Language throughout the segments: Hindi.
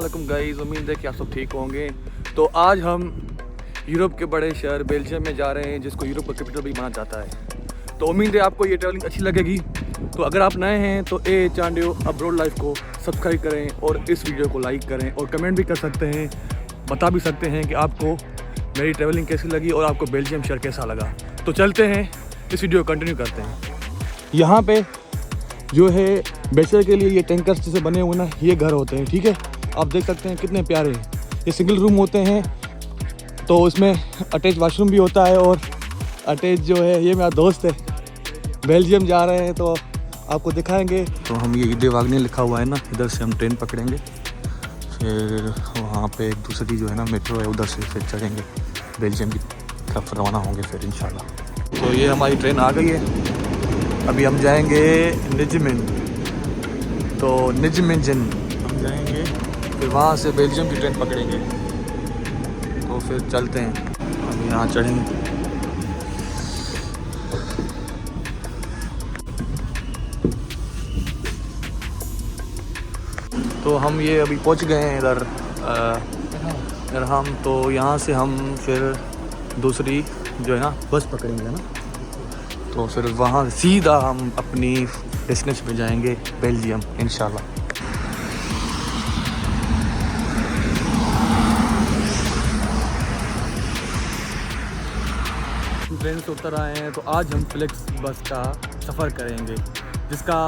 वालेकुम गाइस, उम्मीद है कि आप सब ठीक होंगे। तो आज हम यूरोप के बड़े शहर बेल्जियम में जा रहे हैं, जिसको यूरोप का कैपिटल भी माना जाता है। तो उम्मीद है आपको ये ट्रैवलिंग अच्छी लगेगी। तो अगर आप नए हैं तो ए चांडियो अब्रोड लाइफ को सब्सक्राइब करें और इस वीडियो को लाइक करें और कमेंट भी कर सकते हैं, बता भी सकते हैं कि आपको मेरी ट्रैवलिंग कैसी लगी और आपको बेल्जियम शहर कैसा लगा। तो चलते हैं, इस वीडियो को कंटिन्यू करते हैं। यहाँ पे जो है बैचलर के लिए ये टैंकर्स जैसे बने हुए ना, ये घर होते हैं। ठीक है, आप देख सकते हैं कितने प्यारे हैं। ये सिंगल रूम होते हैं, तो इसमें अटैच वॉशरूम भी होता है। और अटैच जो है, ये मेरा दोस्त है, बेल्जियम जा रहे हैं तो आपको दिखाएंगे। तो हम ये ईडे वागने लिखा हुआ है ना, इधर से हम ट्रेन पकड़ेंगे, फिर वहाँ पे एक दूसरी जो है ना मेट्रो है, उधर से फिर चढ़ेंगे, बेल्जियम की तरफ रवाना होंगे फिर इंशाल्लाह। तो ये हमारी ट्रेन आ गई है, अभी हम जाएंगे निजमेन। तो निजमेंजन हम जाएंगे, फिर वहाँ से बेल्जियम की ट्रेन पकड़ेंगे। तो फिर चलते हैं, हम यहाँ चढ़ेंगे। तो हम ये अभी पहुँच गए हैं इधर हम। तो यहाँ से हम फिर दूसरी जो है ना बस पकड़ेंगे ना, तो फिर वहाँ सीधा हम अपनी डेस्टिनेशन पे जाएंगे, बेल्जियम इंशाल्लाह। ट्रेन से उतर आए हैं, तो आज हम फ्लेक्स बस का सफ़र करेंगे, जिसका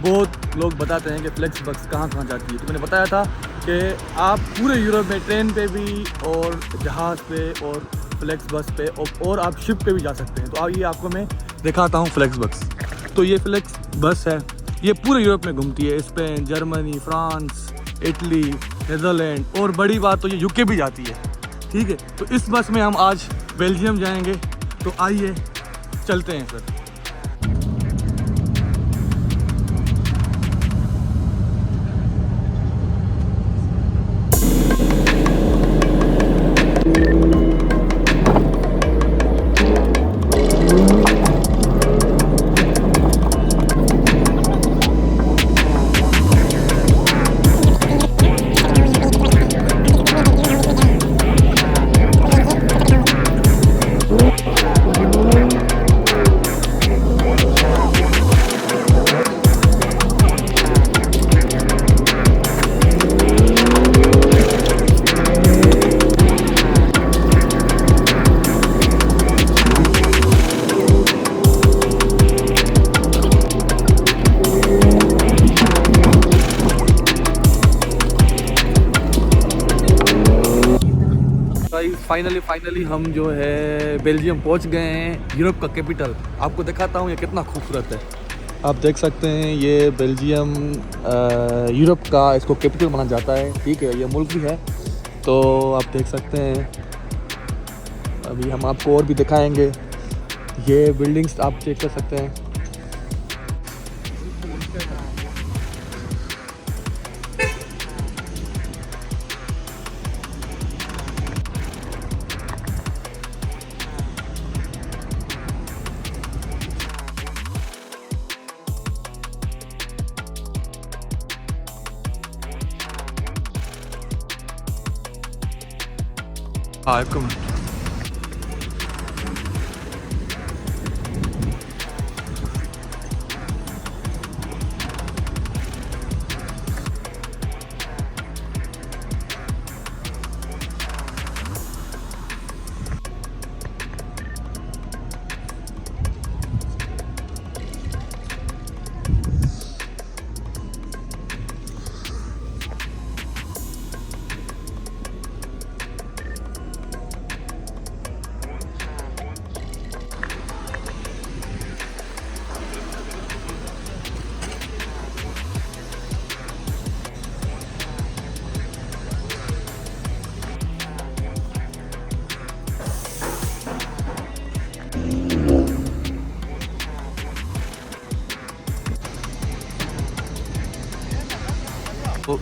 बहुत लोग बताते हैं कि फ्लेक्स बस कहाँ कहाँ जाती है। तो मैंने बताया था कि आप पूरे यूरोप में ट्रेन पे भी और जहाज़ पे और फ्लेक्स बस पे और आप शिप पे भी जा सकते हैं। तो ये आपको मैं दिखाता हूँ फ्लेक्स बस। तो ये फ्लेक्स बस है, ये पूरे यूरोप में घूमती है, Spain, Germany, France, Italy, Netherland और बड़ी बात तो ये यूके भी जाती है। ठीक है, तो इस बस में हम आज बेल्जियम जाएंगे। तो आइए चलते हैं फिर। फाइनली हम जो है बेल्जियम पहुंच गए हैं, यूरोप का कैपिटल। आपको दिखाता हूँ ये कितना खूबसूरत है। आप देख सकते हैं ये बेल्जियम यूरोप का इसको कैपिटल माना जाता है। ठीक है, ये मुल्क भी है, तो आप देख सकते हैं। अभी हम आपको और भी दिखाएंगे, ये बिल्डिंग्स आप चेक कर सकते हैं। हाँ, एक मिनट। तो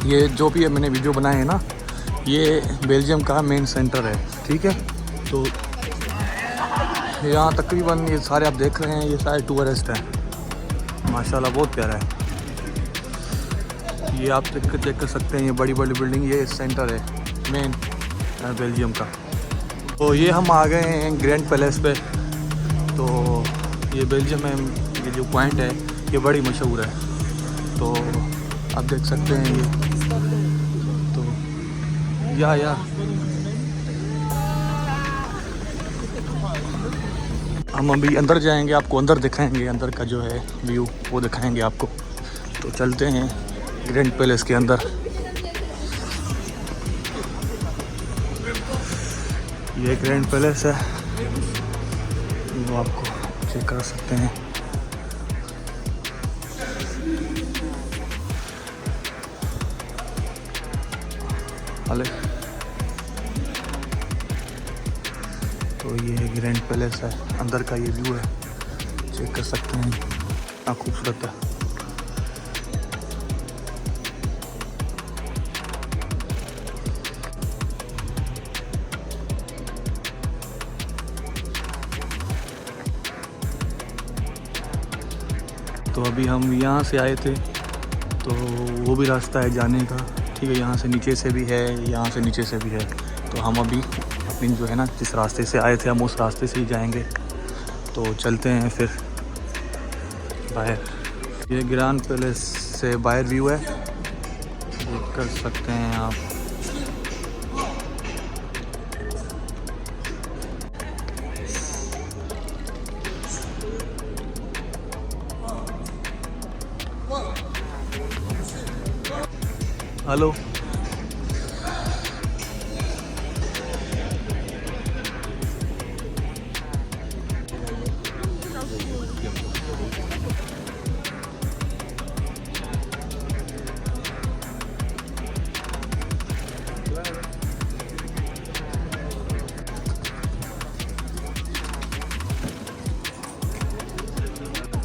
ये जो भी मैंने वीडियो बनाए हैं ना, ये बेल्जियम का मेन सेंटर है। ठीक है, तो यहाँ तकरीबन ये सारे आप देख रहे हैं, ये सारे टूरिस्ट हैं। माशाल्लाह बहुत प्यारा है। ये आप चेक कर सकते हैं, ये बड़ी बड़ी बिल्डिंग, ये सेंटर है मेन बेल्जियम का। तो ये हम आ गए हैं ग्रैंड पैलेस पे। तो ये बेल्जियम में ये जो पॉइंट है ये बड़ी मशहूर है, तो आप देख सकते हैं ये। तो या हम अभी अंदर जाएंगे, आपको अंदर दिखाएंगे, अंदर का जो है व्यू वो दिखाएंगे आपको। तो चलते हैं ग्रैंड पैलेस के अंदर। ये ग्रैंड पैलेस है, वो आपको चेक कर सकते हैं। अले तो ये ग्रैंड पैलेस है, अंदर का ये व्यू है, चेक कर सकते हैं, कितना खूबसूरत है। तो अभी हम यहाँ से आए थे, तो वो भी रास्ता है जाने का, ठीक है, यहाँ से नीचे से भी है, यहाँ से नीचे से भी है। तो हम अभी अपनी जो है ना, जिस रास्ते से आए थे हम उस रास्ते से ही जाएंगे। तो चलते हैं फिर बाहर। ये ग्रैंड पैलेस से बाहर व्यू है, देख कर सकते हैं आप। हेलो,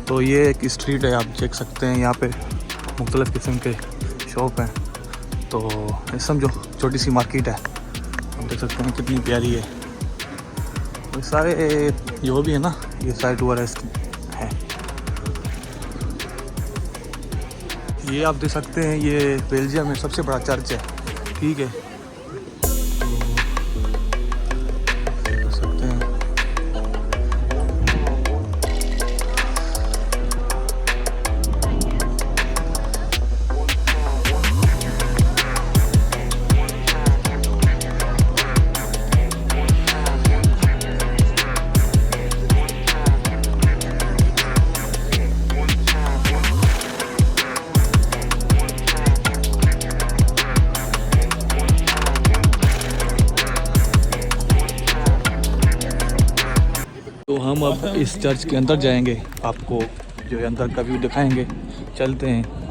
तो ये एक स्ट्रीट है, आप देख सकते हैं, यहाँ पे मुख्तलिफ़ किस्म के शॉप हैं। तो ये समझो छोटी सी मार्केट है, आप देख सकते हैं कितनी प्यारी है। ये सारे जो भी है ना, ये सारे टूरिस्ट हैं। ये आप देख सकते हैं, ये बेल्जियम में सबसे बड़ा चर्च है, ठीक है। देख सकते हैं, तो हम अब इस चर्च के अंदर जाएंगे, आपको जो है अंदर का व्यू दिखाएंगे। चलते हैं।